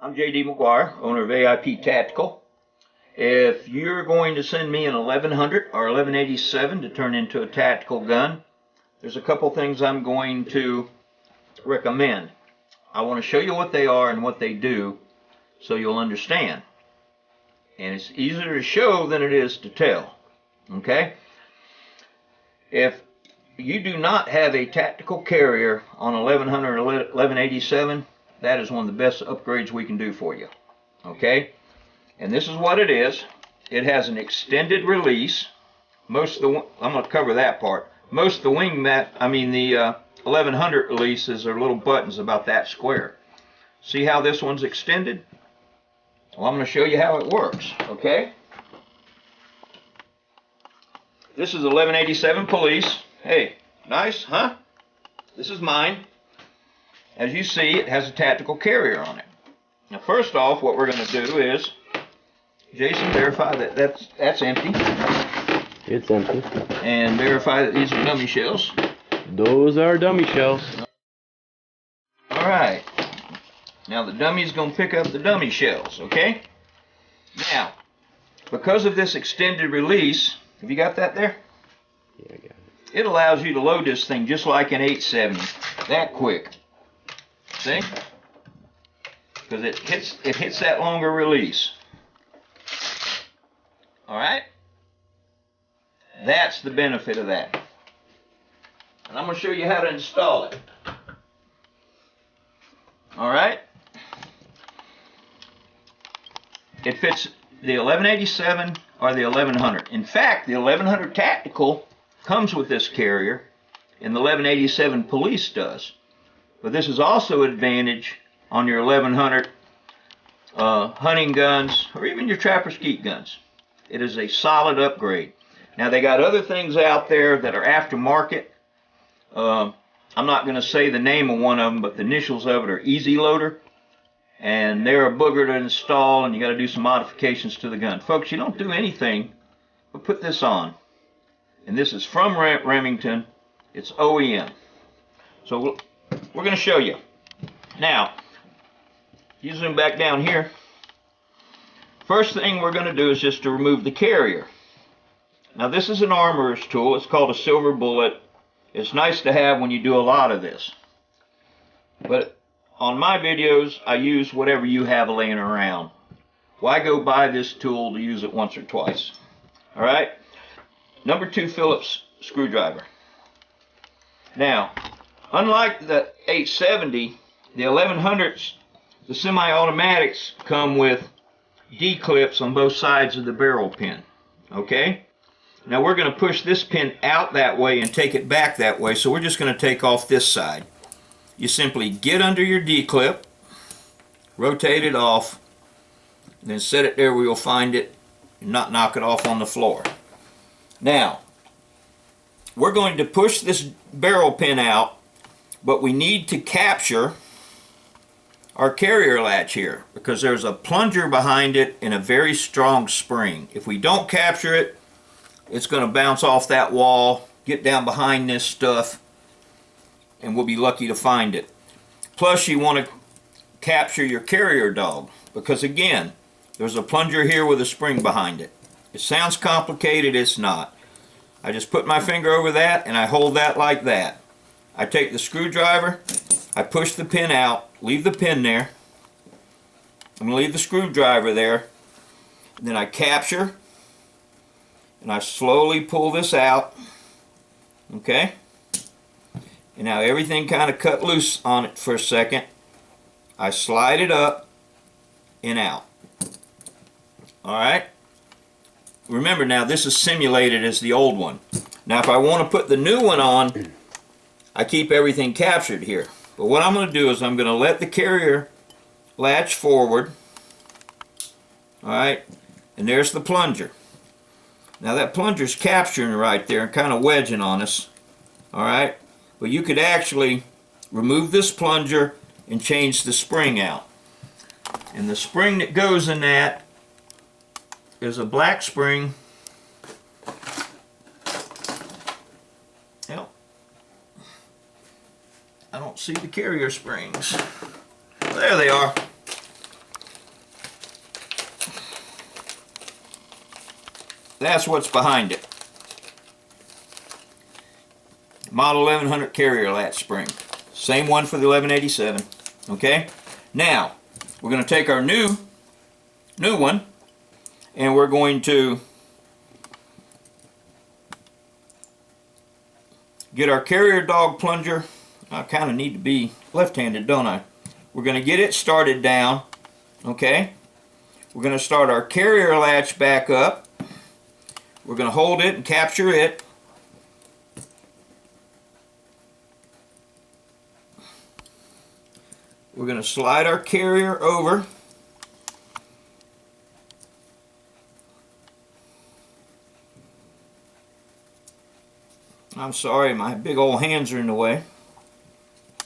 I'm J.D. McGuire, owner of AIP Tactical. If you're going to send me an 1100 or 1187 to turn into a tactical gun, there's a couple things I'm going to recommend. I want to show you what they are and what they do so you'll understand. And it's easier to show than it is to tell. Okay? If you do not have a tactical carrier on 1100 or 1187, that is one of the best upgrades we can do for you. Okay? And this is what it is. It has an extended release. I'm going to cover that part. Most of the the 1100 releases are little buttons about that square. See how this one's extended? Well, I'm going to show you how it works. Okay? This is 1187 Police. Hey, nice, huh? This is mine. As you see, it has a tactical carrier on it. Now, first off, what we're going to do is, Jason, verify that that's empty. It's empty. And verify that these are dummy shells. Those are dummy shells. All right. Now the dummy's going to pick up the dummy shells, okay? Now, because of this extended release, have you got that there? Yeah, I got it. It allows you to load this thing just like an 870, that quick. See? Because it hits that longer release. All right? That's the benefit of that. And I'm going to show you how to install it. All right? It fits the 1187 or the 1100. In fact, the 1100 Tactical comes with this carrier, and the 1187 Police does. But this is also an advantage on your 1100 hunting guns or even your trapper skeet guns. It is a solid upgrade. Now they got other things out there that are aftermarket. I'm not going to say the name of one of them, but the initials of it are Easy Loader, and they're a booger to install, and you got to do some modifications to the gun. Folks, you don't do anything but put this on, and this is from Remington. It's OEM. So we're going to show you. Now, you zoom back down here. First thing we're going to do is just to remove the carrier. Now this is an armorer's tool. It's called a silver bullet. It's nice to have when you do a lot of this. But on my videos, I use whatever you have laying around. Why go buy this tool to use it once or twice? Alright? Number 2 Phillips screwdriver. Now, unlike the 870, the 1100s, the semi-automatics come with D-clips on both sides of the barrel pin. Okay? Now we're going to push this pin out that way and take it back that way, so we're just going to take off this side. You simply get under your D-clip, rotate it off, and then set it there where you'll find it and not knock it off on the floor. Now, we're going to push this barrel pin out, but we need to capture our carrier latch here because there's a plunger behind it and a very strong spring. If we don't capture it, it's going to bounce off that wall, get down behind this stuff, and we'll be lucky to find it. Plus, you want to capture your carrier dog because, again, there's a plunger here with a spring behind it. It sounds complicated, it's not. I just put my finger over that and I hold that like that. I take the screwdriver, I push the pin out, leave the pin there. I'm going to leave the screwdriver there. And then I capture. And I slowly pull this out, okay? And now everything kind of cut loose on it for a second. I slide it up and out. Alright? Remember now, this is simulated as the old one. Now if I want to put the new one on, I keep everything captured here. But what I'm going to do is I'm going to let the carrier latch forward. Alright? And there's the plunger. Now that plunger's capturing right there and kind of wedging on us. Alright? But you could actually remove this plunger and change the spring out. And the spring that goes in that is a black spring. Well, I don't see the carrier springs. There they are. that's what's behind it. Model 1100 carrier latch spring. Same one for the 1187. Okay? Now, we're going to take our new one, and we're going to get our carrier dog plunger. I kind of need to be left-handed, don't I? We're going to get it started down. Okay? We're going to start our carrier latch back up. We're going to hold it and capture it. We're going to slide our carrier over. I'm sorry, my big old hands are in the way.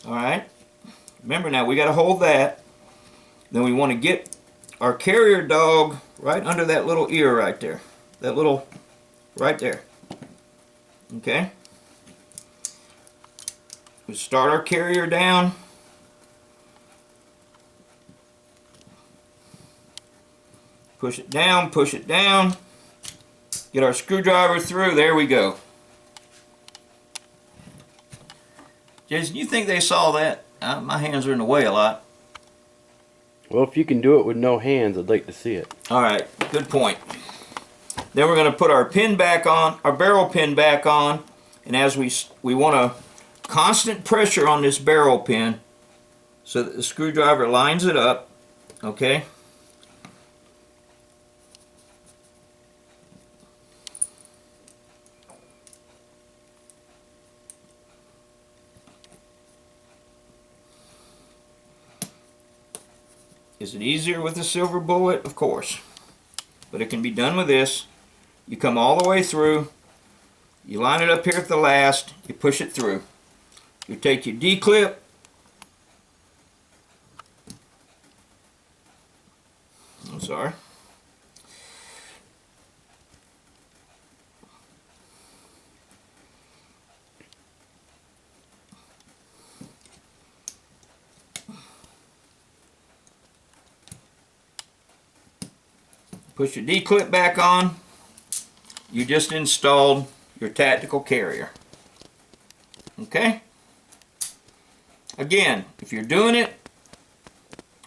Alright. Remember now, we got to hold that. Then we want to get our carrier dog right under that little ear right there. That little, right there. Okay? We start our carrier down. Push it down, push it down. Get our screwdriver through. There we go. Jason, you think they saw that? My hands are in the way a lot. Well, if you can do it with no hands, I'd like to see it. Alright, good point. Then we're going to put our pin back on, our barrel pin back on, and as we want a constant pressure on this barrel pin so that the screwdriver lines it up, okay? Is it easier with a silver bullet? Of course. But it can be done with this. You come all the way through. You line it up here at the last. You push it through. You take your D-clip. I'm sorry. Push your D-clip back on. You just installed your tactical carrier. Okay? Again, if you're doing it,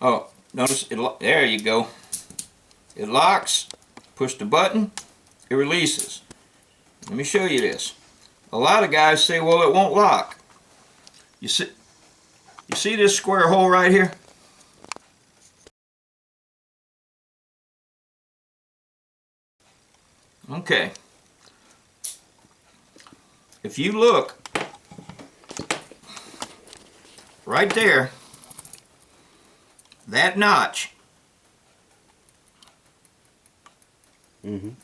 oh, notice it, there you go. It locks, push the button, it releases. Let me show you this. A lot of guys say, well, it won't lock. You see this square hole right here? Okay. If you look right there, that notch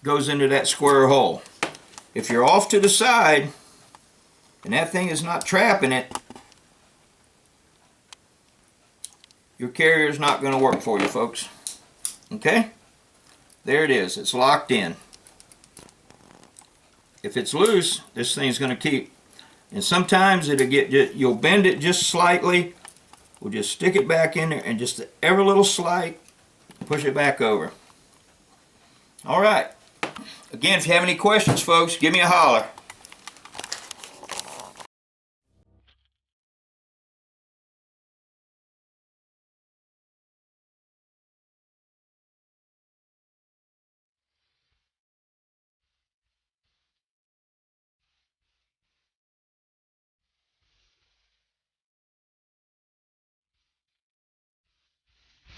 goes into that square hole. If you're off to the side and that thing is not trapping it, your carrier is not going to work for you, folks. Okay? There it is. It's locked in. If it's loose, this thing's going to keep. And sometimes you'll bend it just slightly. We'll just stick it back in there and just every little slight, push it back over. All right. Again, if you have any questions, folks, give me a holler.